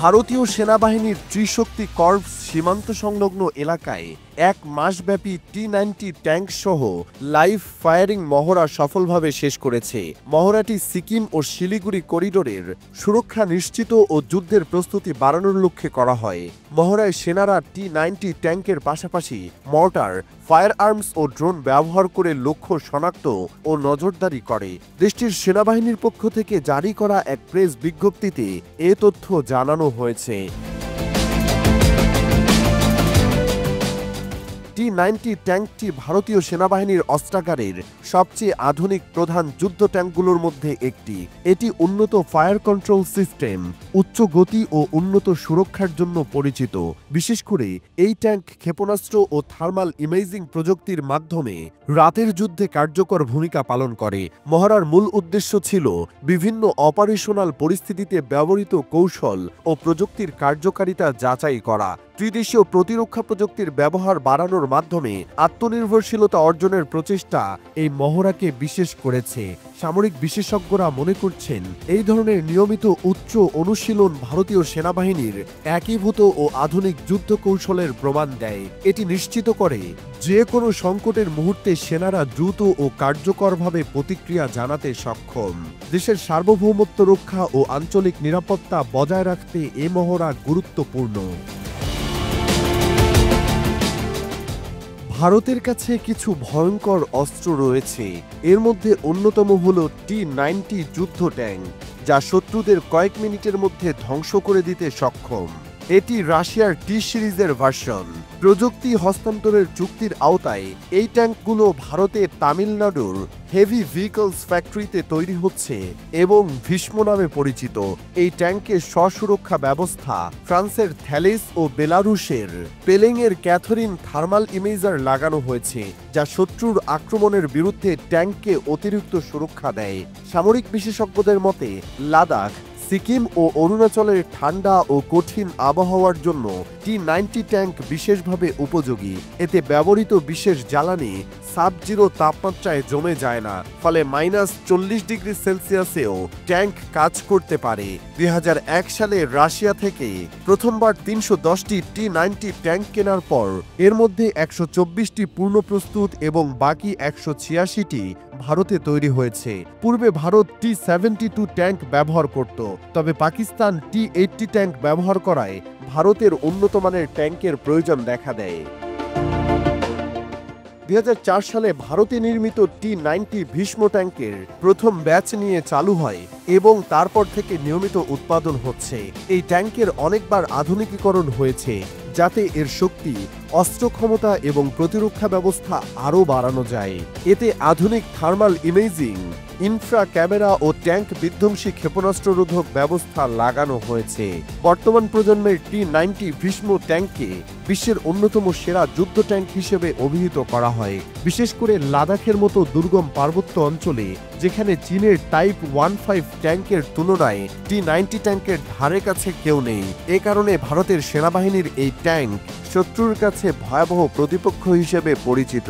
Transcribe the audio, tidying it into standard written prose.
ভারতীয় সেনাবাহিনীর ত্রিশক্তি কর্পস সীমান্ত সংলগ্ন এলাকায় এক মাসব্যাপী T-90 ট্যাঙ্ক সহ লাইভ ফায়ারিং মহড়া সফলভাবে শেষ করেছে। মহড়াটি সিকিম ও শিলিগুড়ি করিডোরের সুরক্ষা নিশ্চিত ও যুদ্ধের প্রস্তুতি বাড়ানোর লক্ষ্যে করা হয়। মহড়ায় সেনারা T-90 ট্যাঙ্কের পাশাপাশি মর্টার, ফায়ার আর্মস ও ড্রোন ব্যবহার করে লক্ষ্য শনাক্ত ও নজরদারি করে। দেশটির সেনাবাহিনীর পক্ষ থেকে জারি করা এক প্রেস বিজ্ঞপ্তিতে এ তথ্য জানানো হয়েছে। T-90 ট্যাঙ্কটি ভারতীয় সেনাবাহিনীর অস্ত্রাগারের সবচেয়ে আধুনিক প্রধান যুদ্ধ ট্যাঙ্কগুলোর মধ্যে একটি। এটি উন্নত ফায়ার কন্ট্রোল সিস্টেম, উচ্চ গতি ও উন্নত সুরক্ষার জন্য পরিচিত। বিশেষ করে এই ট্যাঙ্ক ক্ষেপণাস্ত্র ও থার্মাল ইমেজিং প্রযুক্তির মাধ্যমে রাতের যুদ্ধে কার্যকর ভূমিকা পালন করে। মহড়ার মূল উদ্দেশ্য ছিল বিভিন্ন অপারেশনাল পরিস্থিতিতে ব্যবহৃত কৌশল ও প্রযুক্তির কার্যকারিতা যাচাই করা। ত্রিদেশীয় প্রতিরক্ষা প্রযুক্তির ব্যবহার বাড়ানোর মাধ্যমে আত্মনির্ভরশীলতা অর্জনের প্রচেষ্টা এই মহড়াকে বিশেষ করেছে। সামরিক বিশেষজ্ঞরা মনে করছেন, এই ধরনের নিয়মিত উচ্চ অনুশীলন ভারতীয় সেনাবাহিনীর একীভূত ও আধুনিক যুদ্ধ কৌশলের প্রমাণ দেয়। এটি নিশ্চিত করে যে কোনো সংকটের মুহূর্তে সেনারা দ্রুত ও কার্যকরভাবে প্রতিক্রিয়া জানাতে সক্ষম। দেশের সার্বভৌমত্ব রক্ষা ও আঞ্চলিক নিরাপত্তা বজায় রাখতে এ মহড়া গুরুত্বপূর্ণ। ভারতের কাছে কিছু ভয়ঙ্কর অস্ত্র রয়েছে। এর মধ্যে অন্যতম হল T-90 যুদ্ধ ট্যাঙ্ক, যা শত্রুদের কয়েক মিনিটের মধ্যে ধ্বংস করে দিতে সক্ষম। এটি রাশিয়ার T সিরিজের ভার্সন। প্রযুক্তি হস্তান্তরের চুক্তির আওতায় এই ট্যাঙ্কগুলো ভারতের তামিলনাড়ুর হেভি ভেহিকলস ফ্যাক্টরিতে তৈরি হচ্ছে এবং ভীষ্ম নামে পরিচিত। এই ট্যাঙ্কের স্বসুরক্ষা ব্যবস্থা ফ্রান্সের থ্যালেস ও বেলারুশের পেলেংয়ের ক্যাথরিন থার্মাল ইমেজার লাগানো হয়েছে, যা শত্রুর আক্রমণের বিরুদ্ধে ট্যাঙ্ককে অতিরিক্ত সুরক্ষা দেয়। সামরিক বিশেষজ্ঞদের মতে লাদাখ, সিকিম ও অরুণাচলের ঠান্ডা ও কঠিন আবহাওয়ার জন্য T-90 ট্যাঙ্ক বিশেষভাবে উপযোগী। এতে ব্যবহৃত বিশেষ জ্বালানি সাব-জিরো তাপমাত্রায় জমে যায় না, ফলে -40°C ট্যাঙ্ক কাজ করতে পারে। 2001 সালে রাশিয়া থেকে প্রথমবার 310টি T-90 ট্যাঙ্ক কেনার পর এর মধ্যে 124টি পূর্ণপ্রস্তুত এবং বাকি 186টি ভারতে তৈরি হয়েছে। পূর্বে ভারত T-72 ট্যাঙ্ক ব্যবহার করত, তবে পাকিস্তান T-80 ট্যাঙ্ক ব্যবহার করায় ভারতের উন্নত মানের ট্যাঙ্কের প্রয়োজন দেখা দেয়। 2004 সালে ভারতে নির্মিত T-90 ভীষ্ম ট্যাঙ্কের প্রথম ব্যাচ নিয়ে চালু হয় এবং তারপর থেকে নিয়মিত উৎপাদন হচ্ছে। এই ট্যাঙ্কের অনেকবার আধুনিকীকরণ হয়েছে, যাতে এর শক্তি, অস্ত্র ক্ষমতা এবং প্রতিরক্ষা ব্যবস্থা আরও বাড়ানো যায়। এতে আধুনিক থার্মাল ইমেজিং, ইনফ্রা ক্যামেরা ও ট্যাঙ্ক বিধ্বংসী ক্ষেপণাস্ত্ররোধক ব্যবস্থা লাগানো হয়েছে। বর্তমান প্রজন্মের T-90 ভীষ্ম ট্যাঙ্ককে বিশ্বের অন্যতম সেরা যুদ্ধ ট্যাঙ্ক হিসেবে অভিহিত করা হয়, বিশেষ করে লাদাখের মতো দুর্গম পার্বত্য অঞ্চলে, যেখানে চীনের টাইপ 15 ট্যাঙ্কের তুলনায় T-90 ট্যাঙ্কের ধারে কাছে কেউ নেই। এ কারণে ভারতের সেনাবাহিনীর এই ট্যাঙ্ক শত্রুর কাছে ভয়াবহ প্রতিপক্ষ হিসেবে পরিচিত।